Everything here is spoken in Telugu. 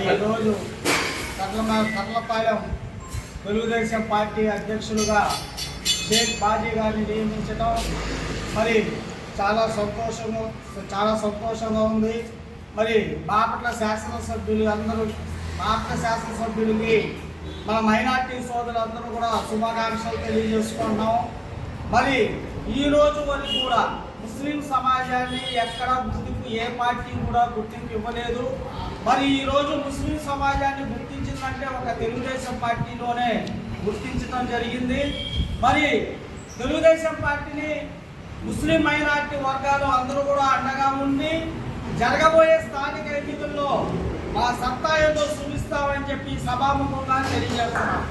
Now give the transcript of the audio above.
మరి ఈరోజు కర్లపాలెం తెలుగుదేశం పార్టీ అధ్యక్షులుగా షేక్ బాజీ గారిని నియమించడం మరి చాలా సంతోషంగా ఉంది. మరి బాపట్ల శాసనసభ్యులకి మన మైనార్టీ సోదరులందరూ కూడా శుభాకాంక్షలు తెలియజేసుకుంటున్నాం. మరి ఈ రోజు వరకు కూడా ముస్లిం సమాజాన్ని ఎక్కడ గుర్తింపు ఏ పార్టీ కూడా గుర్తింపు ఇవ్వలేదు. మరి ఈరోజు ముస్లిం సమాజాన్ని గుర్తించిందంటే ఒక తెలుగుదేశం పార్టీలోనే గుర్తించడం జరిగింది. మరి తెలుగుదేశం పార్టీని ముస్లిం మైనార్టీ వర్గాలు అందరూ కూడా అండగా ఉండి జరగబోయే స్థానిక ఎన్నికల్లో మా సత్తా ఏదో చూపిస్తామని చెప్పి సభాముఖంగా తెలియజేస్తున్నాం.